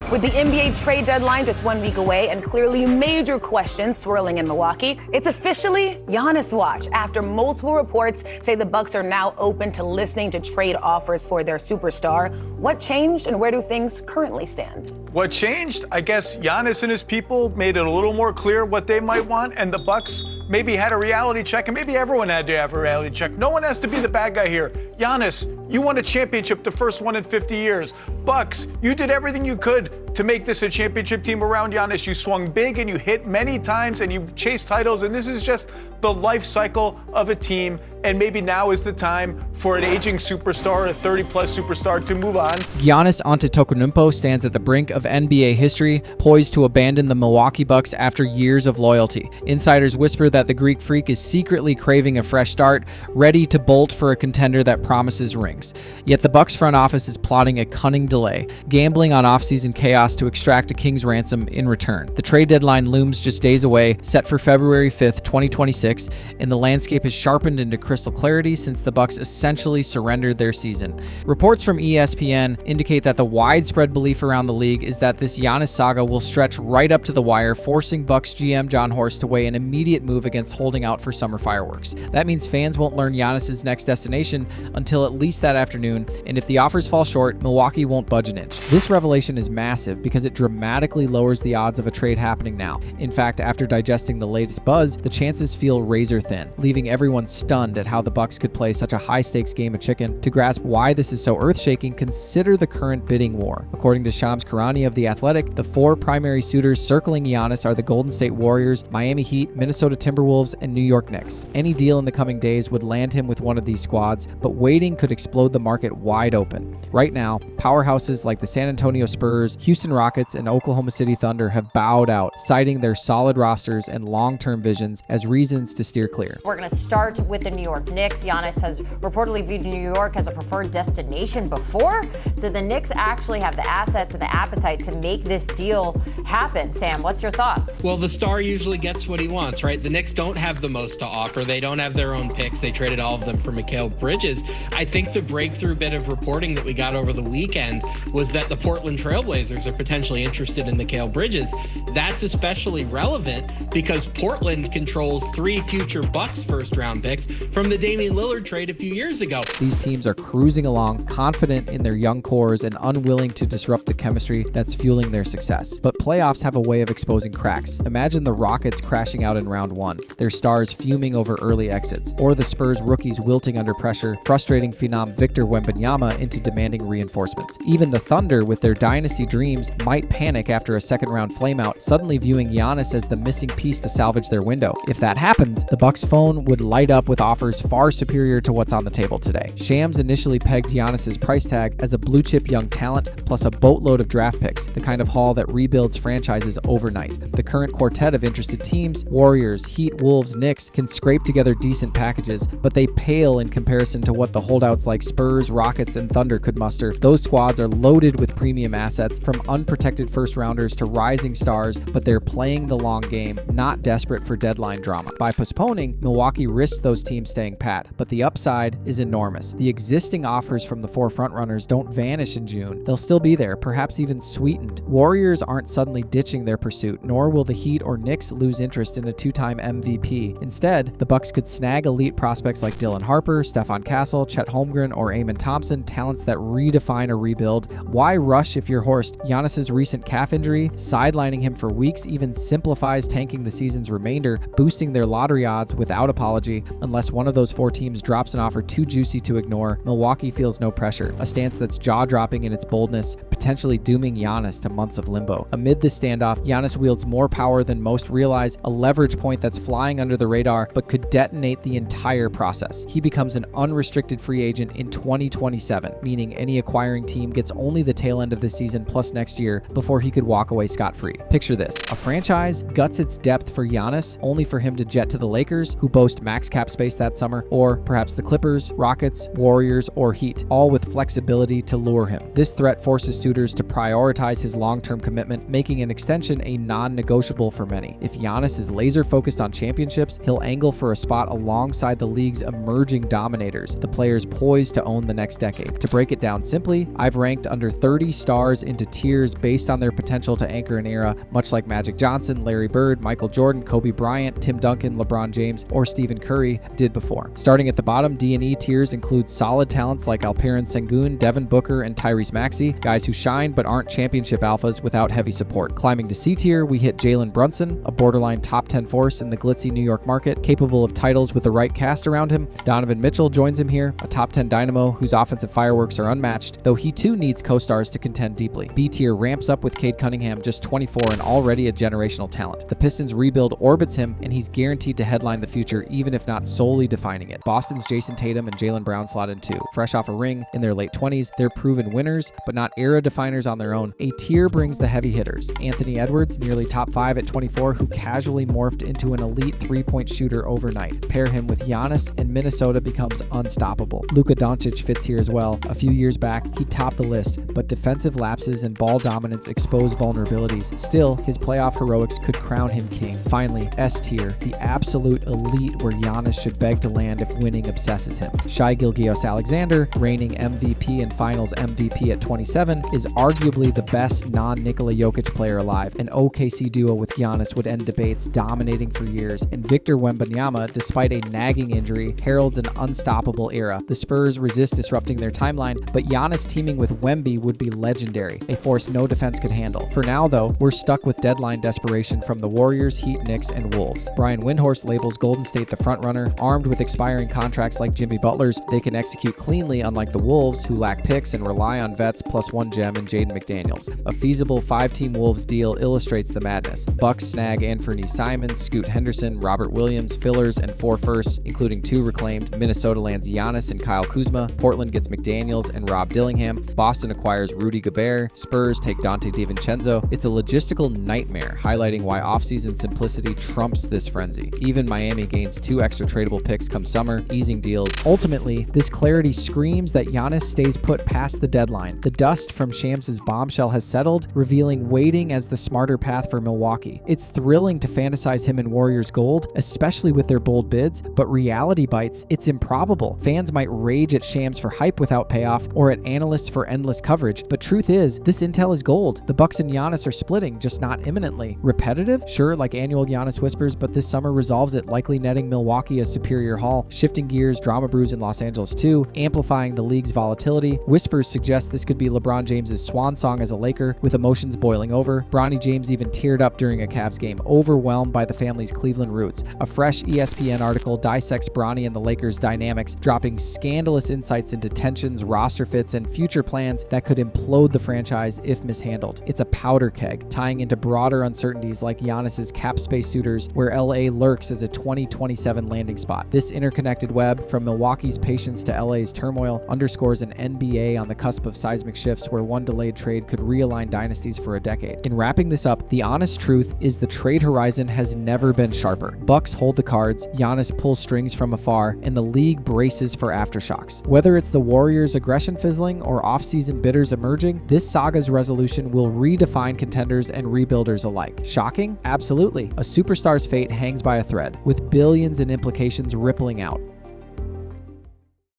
With the NBA trade deadline just 1 week away and clearly major questions swirling in Milwaukee, it's officially Giannis watch after multiple reports say the Bucks are now open to listening to trade offers for their superstar. What changed and where do things currently stand? What changed? I guess Giannis and his people made it a little more clear what they might want, and the Bucks maybe had a reality check, and maybe everyone had to have a reality check. No one has to be the bad guy here. Giannis, you won a championship, the first one in 50 years. Bucks, you did everything you could to make this a championship team around Giannis. You swung big and you hit many times and you chased titles, and this is just the life cycle of a team. And maybe now is the time for an aging superstar, a 30-plus superstar, to move on. Giannis Antetokounmpo stands at the brink of NBA history, poised to abandon the Milwaukee Bucks after years of loyalty. Insiders whisper that the Greek Freak is secretly craving a fresh start, ready to bolt for a contender that promises rings. Yet the Bucks front office is plotting a cunning delay, gambling on offseason chaos to extract a king's ransom in return. The trade deadline looms just days away, set for February 5th, 2026, and the landscape has sharpened into crystal clarity since the Bucks essentially surrendered their season. Reports from ESPN indicate that the widespread belief around the league is that this Giannis saga will stretch right up to the wire, forcing Bucks GM Jon Horst to weigh an immediate move against holding out for summer fireworks. That means fans won't learn Giannis's next destination until at least that afternoon, and if the offers fall short, Milwaukee won't budge an inch. This revelation is massive because it dramatically lowers the odds of a trade happening now. In fact, after digesting the latest buzz, the chances feel razor thin, leaving everyone stunned at how the Bucks could play such a high-stakes game of chicken. To grasp why this is so earth-shaking, consider the current bidding war. According to Shams Charania of The Athletic, the four primary suitors circling Giannis are the Golden State Warriors, Miami Heat, Minnesota Timberwolves, and New York Knicks. Any deal in the coming days would land him with one of these squads, but waiting could explode the market wide open. Right now, powerhouses like the San Antonio Spurs, Houston Rockets, and Oklahoma City Thunder have bowed out, citing their solid rosters and long-term visions as reasons to steer clear. We're going to start with the New York Knicks. Giannis has reportedly viewed New York as a preferred destination before. Do the Knicks actually have the assets and the appetite to make this deal happen? Sam, what's your thoughts? Well, the star usually gets what he wants, right? The Knicks don't have the most to offer. They don't have their own picks. They traded all of them for Mikal Bridges. I think the breakthrough bit of reporting that we got over the weekend was that the Portland Trailblazers are potentially interested in Mikal Bridges. That's especially relevant because Portland controls 3 future Bucks first-round picks from the Damian Lillard trade a few years ago. These teams are cruising along, confident in their young cores and unwilling to disrupt the chemistry that's fueling their success. But playoffs have a way of exposing cracks. Imagine the Rockets crashing out in round 1, their stars fuming over early exits, or the Spurs rookies wilting under pressure, frustrating phenom Victor Wembanyama into demanding reinforcements. Even the Thunder, with their dynasty dreams, might panic after a second-round flameout, suddenly viewing Giannis as the missing piece to salvage their window. If that happens, the Bucks' phone would light up with offers far superior to what's on the table today. Shams initially pegged Giannis's price tag as a blue-chip young talent plus a boatload of draft picks, the kind of haul that rebuilds franchises overnight. The current quartet of interested teams, Warriors, Heat, Wolves, Knicks, can scrape together decent packages, but they pale in comparison to what the holdouts like Spurs, Rockets, and Thunder could muster. Those squads are loaded with premium assets, from unprotected first-rounders to rising stars, but they're playing the long game, not desperate for deadline drama. By postponing, Milwaukee risks those teams staying pat, but the upside is enormous. The existing offers from the four frontrunners don't vanish in June. They'll still be there, perhaps even sweetened. Warriors aren't suddenly ditching their pursuit, nor will the Heat or Knicks lose interest in a 2-time MVP. Instead, the Bucks could snag elite prospects like Dylan Harper, Stephon Castle, Chet Holmgren, or Amen Thompson, talents that redefine a rebuild. Why rush if you're Horst? Giannis's recent calf injury, sidelining him for weeks, even simplifies tanking the season's remainder, boosting their lottery odds without apology. Unless one of those 4 teams drops an offer too juicy to ignore, Milwaukee feels no pressure, a stance that's jaw-dropping in its boldness, potentially dooming Giannis to months of limbo. Amid this standoff, Giannis wields more power than most realize, a leverage point that's flying under the radar but could detonate the entire process. He becomes an unrestricted free agent in 2027, meaning any acquiring team gets only the tail end of the season plus next year before he could walk away scot-free. Picture this: a franchise guts its depth for Giannis, only for him to jet to the Lakers, who boast max cap space that summer, or perhaps the Clippers, Rockets, Warriors, or Heat, all with flexibility to lure him. This threat forces suitors to prioritize his long-term commitment, making an extension a non-negotiable for many. If Giannis is laser-focused on championships, he'll angle for a spot alongside the league's emerging dominators, the players poised to own the next decade. To break it down simply, I've ranked under 30 stars into tiers tiers based on their potential to anchor an era, much like Magic Johnson, Larry Bird, Michael Jordan, Kobe Bryant, Tim Duncan, LeBron James, or Stephen Curry did before. Starting at the bottom, D&E tiers include solid talents like Alperen Sengun, Devin Booker, and Tyrese Maxey, guys who shine but aren't championship alphas without heavy support. Climbing to C tier, we hit Jalen Brunson, a borderline top 10 force in the glitzy New York market, capable of titles with the right cast around him. Donovan Mitchell joins him here, a top 10 dynamo whose offensive fireworks are unmatched, though he too needs co-stars to contend deeply. B tier ramps up with Cade Cunningham, just 24 and already a generational talent. The Pistons rebuild orbits him, and he's guaranteed to headline the future, even if not solely defining it. Boston's Jason Tatum and Jaylen Brown slot in 2. Fresh off a ring in their late 20s, they're proven winners, but not era definers on their own. A tier brings the heavy hitters. Anthony Edwards, nearly top 5 at 24, who casually morphed into an elite three-point shooter overnight. Pair him with Giannis, and Minnesota becomes unstoppable. Luka Doncic fits here as well. A few years back, he topped the list, but defensive lapses and ball dominance expose vulnerabilities. Still, his playoff heroics could crown him king. Finally, S tier, the absolute elite where Giannis should beg to land if winning obsesses him. Shai Gilgeous-Alexander, reigning MVP and Finals MVP at 27, is arguably the best non-Nikola Jokic player alive. An OKC duo with Giannis would end debates dominating for years, and Victor Wembanyama, despite a nagging injury, heralds an unstoppable era. The Spurs resist disrupting their timeline, but Giannis teaming with Wemby would be legendary, a force no defense could handle. For now, though, we're stuck with deadline desperation from the Warriors, Heat, Knicks, and Wolves. Brian Windhorst labels Golden State the frontrunner. Armed with expiring contracts like Jimmy Butler's, they can execute cleanly, unlike the Wolves, who lack picks and rely on vets plus one gem in Jaden McDaniels. A feasible 5-team Wolves deal illustrates the madness. Bucks snag Anthony Simons, Scoot Henderson, Robert Williams, fillers, and 4 firsts, including 2 reclaimed. Minnesota lands Giannis and Kyle Kuzma. Portland gets McDaniels and Rob Dillingham. Boston acquires Rudy Gobert. Spurs take Dante DiVincenzo. It's a logistical nightmare, highlighting why offseason simplicity trumps this frenzy. Even Miami gains 2 extra tradable picks come summer, easing deals. Ultimately, this clarity screams that Giannis stays put past the deadline. The dust from Shams' bombshell has settled, revealing waiting as the smarter path for Milwaukee. It's thrilling to fantasize him in Warriors gold, especially with their bold bids, but reality bites. It's improbable. Fans might rage at Shams for hype without payoff, or at analysts for endless coverage, but truth is, this intel is gold. The Bucks and Giannis are splitting, just not imminently. Repetitive? Sure, like annual Giannis whispers, but this summer resolves it, likely netting Milwaukee a superior haul. Shifting gears, drama brews in Los Angeles too, amplifying the league's volatility. Whispers suggest this could be LeBron James' swan song as a Laker, with emotions boiling over. Bronny James even teared up during a Cavs game, overwhelmed by the family's Cleveland roots. A fresh ESPN article dissects Bronny and the Lakers' dynamics, dropping scandalous insights into tensions, roster fits, and future plans that could implode the franchise if mishandled. It's a powder keg, tying into broader uncertainties like Giannis' cap space suitors, where LA lurks as a 2027 landing spot. This interconnected web, from Milwaukee's patience to LA's turmoil, underscores an NBA on the cusp of seismic shifts where one delayed trade could realign dynasties for a decade. In wrapping this up, the honest truth is the trade horizon has never been sharper. Bucks hold the cards, Giannis pulls strings from afar, and the league braces for aftershocks. Whether it's the Warriors' aggression fizzling or offseason bidders emerging, this saga's resolution will redefine contenders and rebuilders alike. Shocking? Absolutely. A superstar's fate hangs by a thread, with billions in implications rippling out.